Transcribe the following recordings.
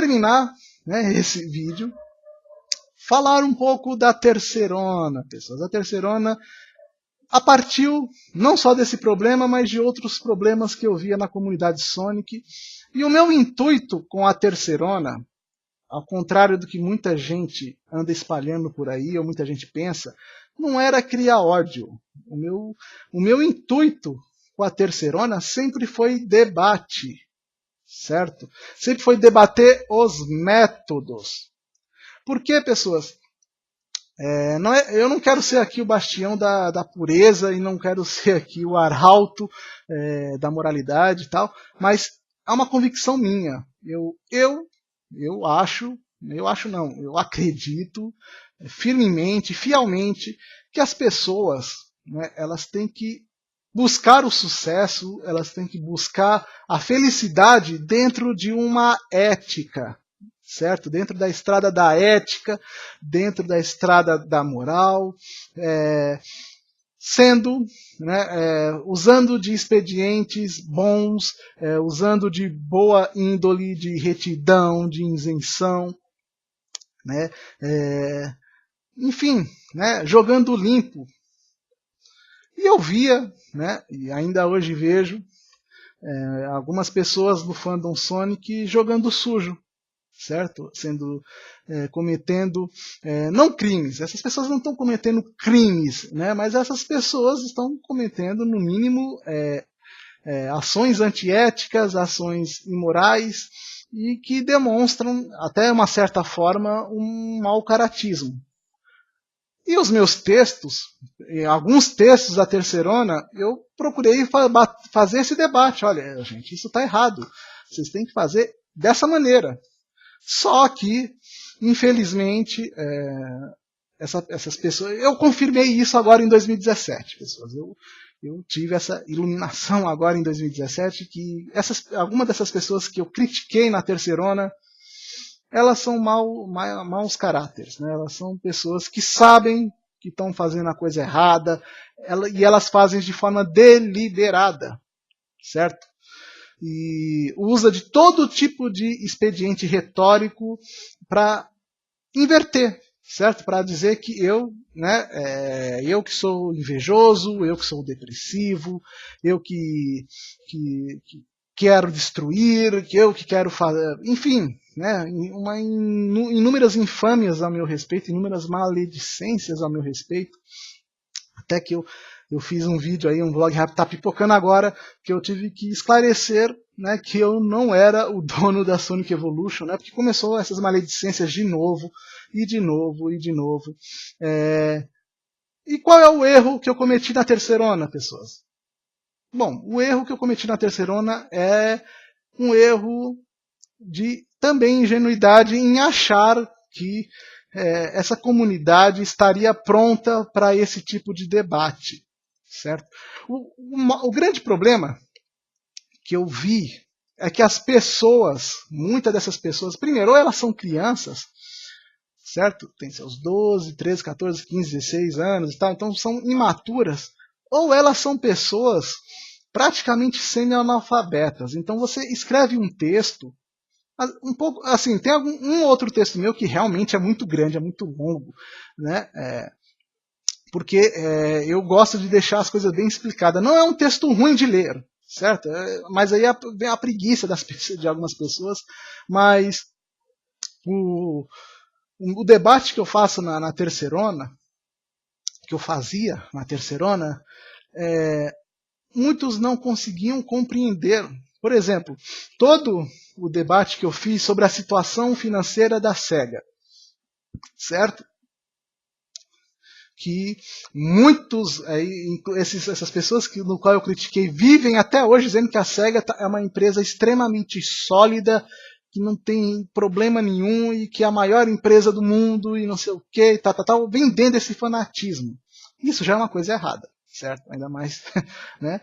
terminar, né, esse vídeo, falar um pouco da Terceirona, pessoas. A Terceirona partiu não só desse problema, mas de outros problemas que eu via na comunidade Sonic. E o meu intuito com a Terceirona, ao contrário do que muita gente anda espalhando por aí, ou muita gente pensa, não era criar ódio. O meu intuito com a Terceirona sempre foi debate, certo? Sempre foi debater os métodos. Por quê, pessoas? Eu não quero ser aqui o bastião da pureza e não quero ser aqui o arauto da moralidade e tal, mas há uma convicção minha. Eu acredito firmemente, fielmente, que as pessoas, né, elas têm que buscar o sucesso, elas têm que buscar a felicidade dentro de uma ética, certo? Dentro da estrada da ética, dentro da estrada da moral, usando de expedientes bons, usando de boa índole, de retidão, de isenção, né? Enfim, né? Jogando limpo. E eu via, né? E ainda hoje vejo, algumas pessoas do fandom Sonic jogando sujo, certo? Cometendo não crimes. Essas pessoas não estão cometendo crimes, né? Mas essas pessoas estão cometendo, no mínimo, ações antiéticas, ações imorais e que demonstram, até uma certa forma, um mau caratismo. E os meus textos, alguns textos da Terceirona, eu procurei fazer esse debate. Olha, gente, isso está errado. Vocês têm que fazer dessa maneira. Só que, infelizmente, essas pessoas... Eu confirmei isso agora em 2017, pessoas. Eu tive essa iluminação agora em 2017, que algumas dessas pessoas que eu critiquei na Terceirona, elas são maus caráteres, né? Elas são pessoas que sabem que estão fazendo a coisa errada, e elas fazem de forma deliberada, certo? E usa de todo tipo de expediente retórico para inverter, certo? Para dizer que eu que sou invejoso, eu que sou depressivo, eu que quero destruir, eu que quero fazer, enfim, né? Inúmeras infâmias a meu respeito, inúmeras maledicências a meu respeito, até que eu fiz um vídeo aí, um vlog rápido, tá pipocando agora, que eu tive que esclarecer, né, que eu não era o dono da Sonic Evolution, né, porque começou essas maledicências de novo, e de novo, e de novo. E qual é o erro que eu cometi na Terceirona, pessoas? Bom, o erro que eu cometi na Terceirona é um erro de também ingenuidade em achar que essa comunidade estaria pronta para esse tipo de debate, certo? O grande problema que eu vi é que as pessoas, muitas dessas pessoas, primeiro, ou elas são crianças, certo? Tem seus 12, 13, 14, 15, 16 anos e tal, então são imaturas, ou elas são pessoas praticamente semi-analfabetas. Então você escreve um texto, um pouco assim, tem um outro texto meu que realmente é muito grande, é muito longo, né? Porque eu gosto de deixar as coisas bem explicadas. Não é um texto ruim de ler, certo? Mas aí vem a preguiça de algumas pessoas. Mas o debate que eu faço na Terceirona, que eu fazia na Terceirona, muitos não conseguiam compreender. Por exemplo, todo o debate que eu fiz sobre a situação financeira da SEGA, certo? Que muitos, essas pessoas no qual eu critiquei, vivem até hoje dizendo que a SEGA é uma empresa extremamente sólida, que não tem problema nenhum e que é a maior empresa do mundo e não sei o que, vendendo esse fanatismo. Isso já é uma coisa errada, certo? Ainda mais né,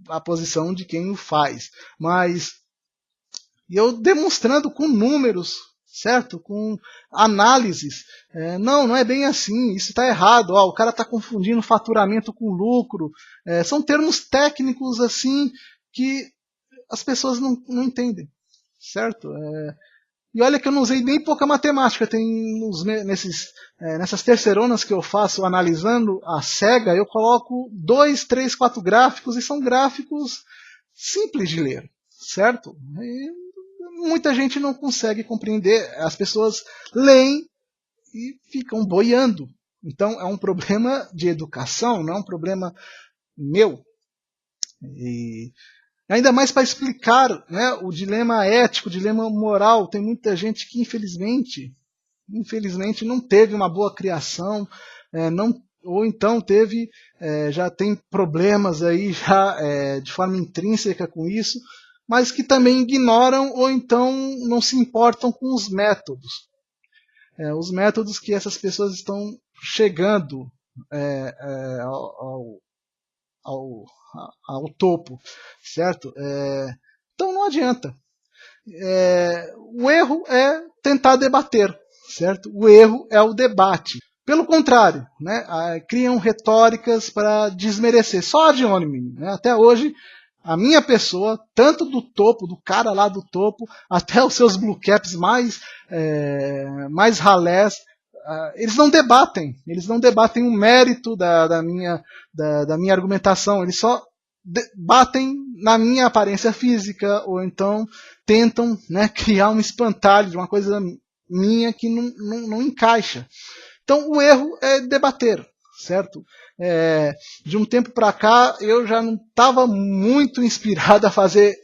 a posição de quem o faz. Mas eu demonstrando com números, certo? Com análises. Não é bem assim, isso está errado. O cara está confundindo faturamento com lucro. São termos técnicos assim que as pessoas não entendem, certo? E olha que eu não usei nem pouca matemática. Tem nessas terceironas que eu faço analisando a cega, eu coloco 2, 3, 4 gráficos e são gráficos simples de ler, certo? E muita gente não consegue compreender. As pessoas leem e ficam boiando. Então é um problema de educação, não é um problema meu. E ainda mais para explicar, né, o dilema ético, o dilema moral. Tem muita gente que infelizmente não teve uma boa criação, ou então já tem problemas aí já de forma intrínseca com isso, mas que também ignoram ou então não se importam com os métodos que essas pessoas estão chegando ao, ao, ao topo, certo? Então não adianta. O erro é tentar debater, certo? O erro é o debate. Pelo contrário, né, criam retóricas para desmerecer. Só a Dione, né, até hoje, a minha pessoa, tanto do topo, do cara lá do topo, até os seus blue caps mais ralés, eles não debatem o mérito da minha argumentação, eles só batem na minha aparência física, ou então tentam, né, criar um espantalho de uma coisa minha que não encaixa. Então o erro é debater, certo? De um tempo para cá eu já não estava muito inspirado a fazer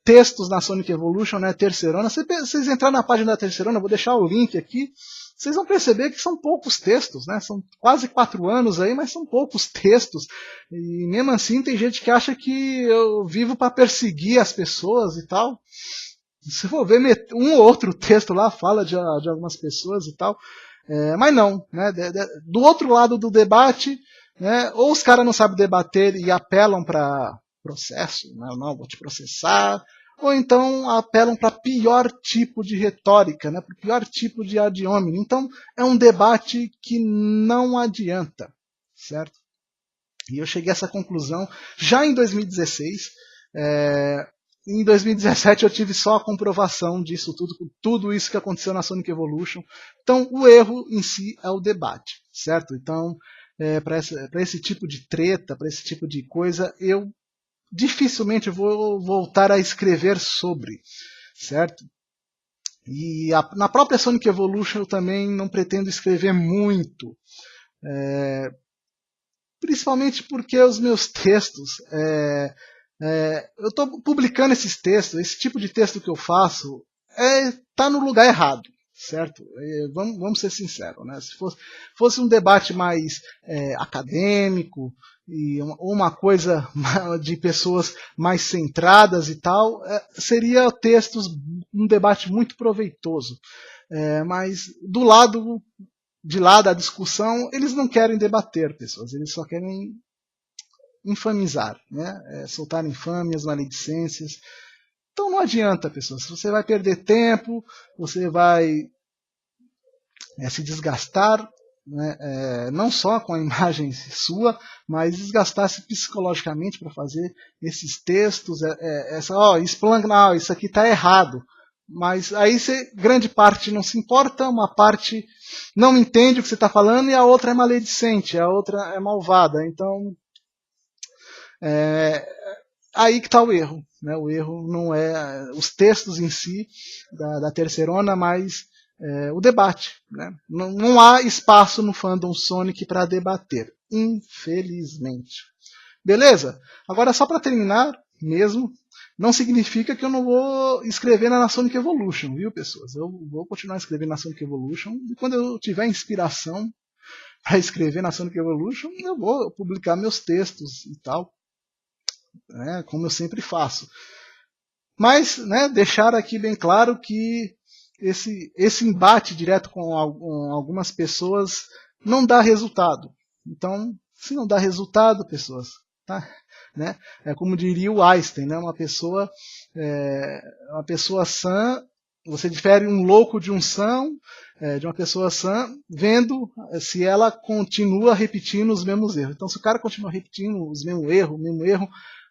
textos na Sonic Evolution, né, terceirona. Se vocês entrarem na página da terceirona, eu vou deixar o link aqui, vocês vão perceber que são poucos textos, né? São quase 4 anos aí, mas são poucos textos. E mesmo assim tem gente que acha que eu vivo para perseguir as pessoas e tal. Se for ver, um ou outro texto lá fala de algumas pessoas e tal. Mas não, né? Do outro lado do debate, né? Ou os caras não sabem debater e apelam para processo, né? Não, vou te processar. Ou então apelam para pior tipo de retórica, né? Para o pior tipo de ad hominem. Então é um debate que não adianta, certo? E eu cheguei a essa conclusão já em 2016. Em 2017 eu tive só a comprovação disso tudo isso que aconteceu na Sonic Evolution. Então o erro em si é o debate, certo? Então para esse tipo de treta, para esse tipo de coisa, eu dificilmente vou voltar a escrever sobre, certo? E na própria Sonic Evolution eu também não pretendo escrever muito, principalmente porque os meus textos, eu estou publicando esses textos, esse tipo de texto que eu faço está no lugar errado, certo? Vamos ser sinceros, né? Se fosse um debate mais acadêmico, ou uma coisa de pessoas mais centradas e tal, seria um debate muito proveitoso. Mas de lá da discussão, eles não querem debater, pessoas, eles só querem infamizar, né? Soltar infâmias, maledicências. Então não adianta, pessoas, você vai perder tempo, você vai se desgastar, né, não só com a imagem sua, mas desgastar-se psicologicamente para fazer esses textos, explanar, isso aqui está errado. Mas aí grande parte não se importa, uma parte não entende o que você está falando e a outra é maledicente, a outra é malvada. Então, aí que está o erro. Né? O erro não é os textos em si da terceirona, mas o debate. Né? Não há espaço no fandom Sonic para debater, infelizmente. Beleza? Agora, só para terminar mesmo, não significa que eu não vou escrever na Sonic Evolution, viu, pessoas? Eu vou continuar escrevendo na Sonic Evolution e quando eu tiver inspiração para escrever na Sonic Evolution, eu vou publicar meus textos e tal, né, como eu sempre faço. Mas, né, deixar aqui bem claro que esse embate direto com algumas pessoas não dá resultado. Então, se não dá resultado, pessoas, tá? Né? Como diria o Einstein, né? Uma pessoa sã, você difere um louco de um são, de uma pessoa sã, vendo se ela continua repetindo os mesmos erros. Então, se o cara continua repetindo os mesmos erros,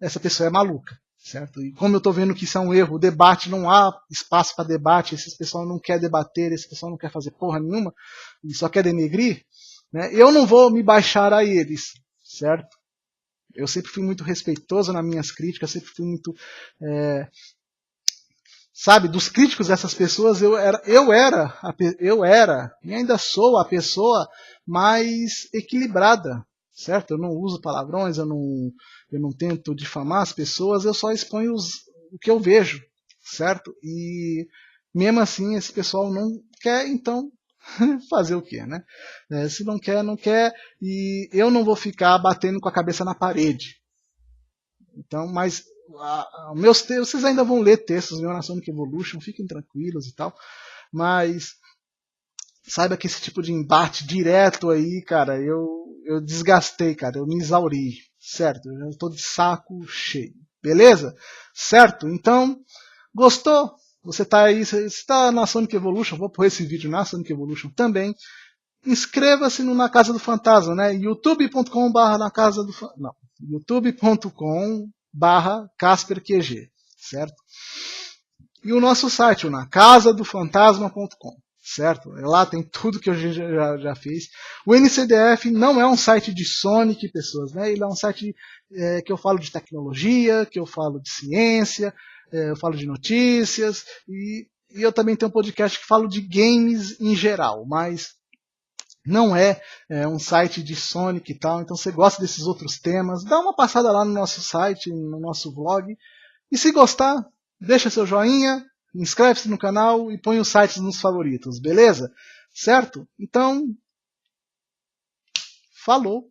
essa pessoa é maluca, certo? E como eu estou vendo que isso é um erro, o debate, não há espaço para debate, esse pessoal não quer debater, esse pessoal não quer fazer porra nenhuma, e só quer denegrir, né? Eu não vou me baixar a eles, certo? Eu sempre fui muito respeitoso nas minhas críticas, sempre fui muito... sabe, dos críticos dessas pessoas, eu era, e ainda sou a pessoa mais equilibrada, certo? Eu não uso palavrões, eu não tento difamar as pessoas, eu só exponho o que eu vejo, certo? E mesmo assim, esse pessoal não quer, então fazer o quê, né? Se não quer, não quer, e eu não vou ficar batendo com a cabeça na parede. Então, mas meus textos, vocês ainda vão ler textos meu na Sonic Evolution, fiquem tranquilos e tal, mas saiba que esse tipo de embate direto aí, cara, eu desgastei, cara, eu me exauri, certo? Eu já estou de saco cheio, beleza? Certo? Então, gostou? Você está aí, você está na Sonic Evolution, vou pôr esse vídeo na Sonic Evolution também. Inscreva-se no Na Casa do Fantasma, né? youtube.com/barra na casa do não, youtube.com/CasperQG, certo? E o nosso site, o nacasadofantasma.com, certo? Lá tem tudo que eu já fiz. O NCDF não é um site de Sonic, pessoas, né? Ele é um site que eu falo de tecnologia, que eu falo de ciência, eu falo de notícias, e eu também tenho um podcast que falo de games em geral, mas não é um site de Sonic e tal, então você gosta desses outros temas, dá uma passada lá no nosso site, no nosso blog, e se gostar, deixa seu joinha, inscreve-se no canal e põe os sites nos favoritos, beleza? Certo? Então, falou!